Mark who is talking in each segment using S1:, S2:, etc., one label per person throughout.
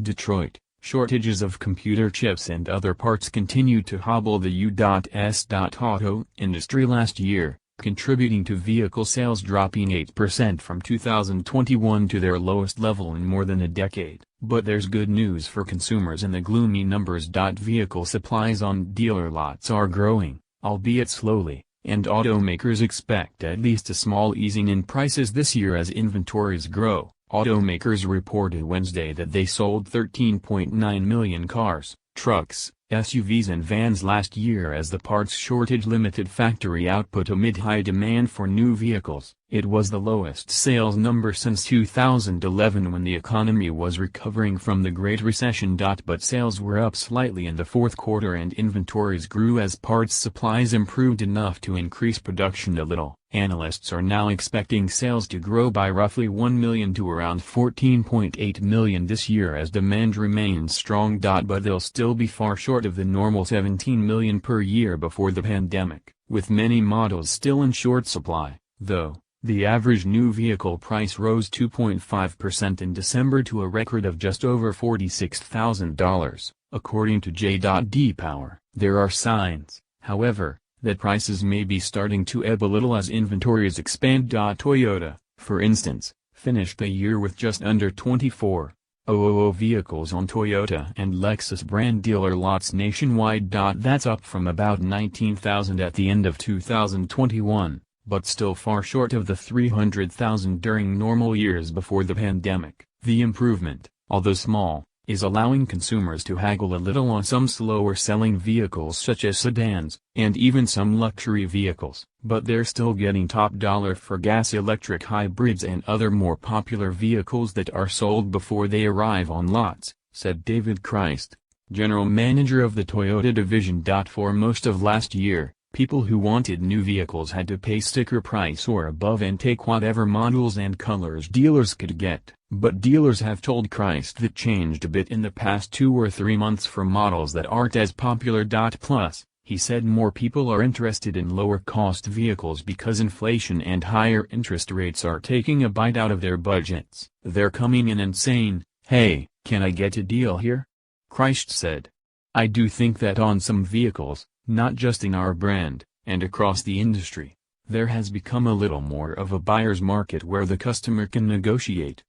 S1: Detroit, shortages of computer chips and other parts continued to hobble the U.S. auto industry last year, contributing to vehicle sales dropping 8% from 2021 to their lowest level in more than a decade. But there's good news for consumers in the gloomy numbers. Vehicle supplies on dealer lots are growing, albeit slowly, and automakers expect at least a small easing in prices this year as inventories grow. Automakers reported Wednesday that they sold 13.9 million cars, trucks, SUVs and vans last year as the parts shortage limited factory output amid high demand for new vehicles. It was the lowest sales number since 2011 when the economy was recovering from the Great Recession. But sales were up slightly in the fourth quarter and inventories grew as parts supplies improved enough to increase production a little. Analysts are now expecting sales to grow by roughly 1 million to around 14.8 million this year as demand remains strong. But they'll still be far short of the normal 17 million per year before the pandemic. With many models still in short supply, though, the average new vehicle price rose 2.5% in December to a record of just over $46,000, according to J.D. Power. There are signs, however, that prices may be starting to ebb a little as inventories expand. Toyota, for instance, finished the year with just under 24,000 vehicles on Toyota and Lexus brand dealer lots nationwide. That's up from about 19,000 at the end of 2021, but still far short of the 300,000 during normal years before the pandemic. The improvement, although small, is allowing consumers to haggle a little on some slower-selling vehicles such as sedans, and even some luxury vehicles. But they're still getting top dollar for gas-electric hybrids and other more popular vehicles that are sold before they arrive on lots, said David Christ, general manager of the Toyota division. For most of last year, people who wanted new vehicles had to pay sticker price or above and take whatever models and colors dealers could get. But dealers have told Christ that changed a bit in the past 2 or 3 months for models that aren't as popular. Plus, he said more people are interested in lower-cost vehicles because inflation and higher interest rates are taking a bite out of their budgets. They're coming in and saying, "Hey, can I get a deal here?" Christ said. "I do think that on some vehicles, not just in our brand, and across the industry, there has become a little more of a buyer's market where the customer can negotiate.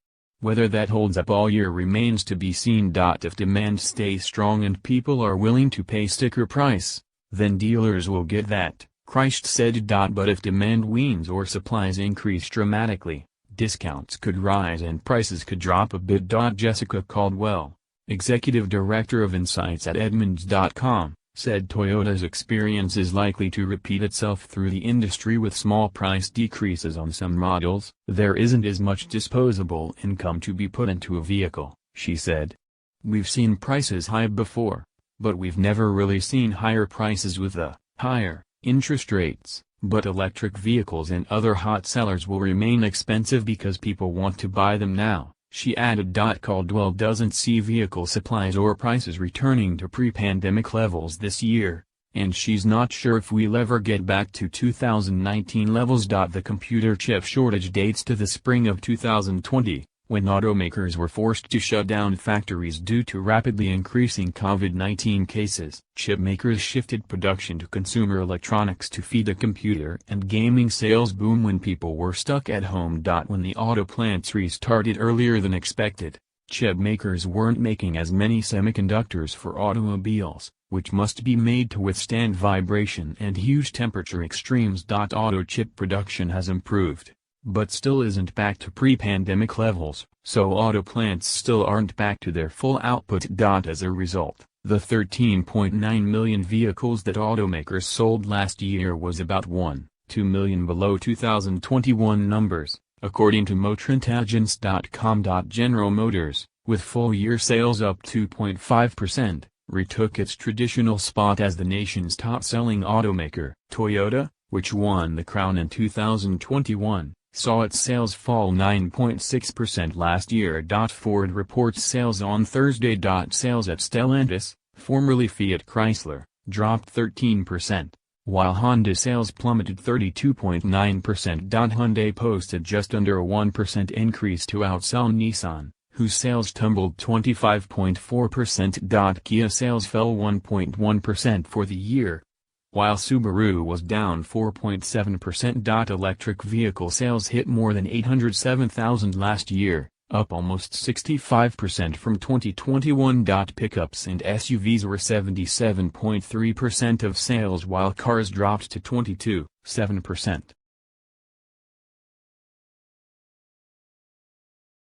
S1: Whether that holds up all year remains to be seen. If demand stays strong and people are willing to pay sticker price, then dealers will get that," Christ said. But if demand wanes or supplies increase dramatically, discounts could rise and prices could drop a bit. Jessica Caldwell, executive director of insights at Edmunds.com, said Toyota's experience is likely to repeat itself through the industry with small price decreases on some models. "There isn't as much disposable income to be put into a vehicle," she said. "We've seen prices high before, but we've never really seen higher prices with the higher interest rates. But electric vehicles and other hot sellers will remain expensive because people want to buy them now," she added. Caldwell doesn't see vehicle supplies or prices returning to pre-pandemic levels this year, and she's not sure if we'll ever get back to 2019 levels. The computer chip shortage dates to the spring of 2020, when automakers were forced to shut down factories due to rapidly increasing COVID-19 cases. Chip makers shifted production to consumer electronics to feed a computer and gaming sales boom when people were stuck at home. When the auto plants restarted earlier than expected, chip makers weren't making as many semiconductors for automobiles, which must be made to withstand vibration and huge temperature extremes. Auto chip production has improved, but still isn't back to pre-pandemic levels, so auto plants still aren't back to their full output. As a result, the 13.9 million vehicles that automakers sold last year was about 1.2 million below 2021 numbers, according to MotorIntelligence.com. General Motors, with full-year sales up 2.5%, retook its traditional spot as the nation's top-selling automaker. Toyota, which won the crown in 2021, saw its sales fall 9.6% last year. Ford reports sales on Thursday. Sales at Stellantis, formerly Fiat Chrysler, dropped 13%, while Honda sales plummeted 32.9%. Hyundai posted just under a 1% increase to outsell Nissan, whose sales tumbled 25.4%. Kia sales fell 1.1% for the year, while Subaru was down 4.7%. Electric vehicle sales hit more than 807,000 last year, up almost 65% from 2021. Pickups and SUVs were 77.3% of sales, while cars dropped to 22.7%.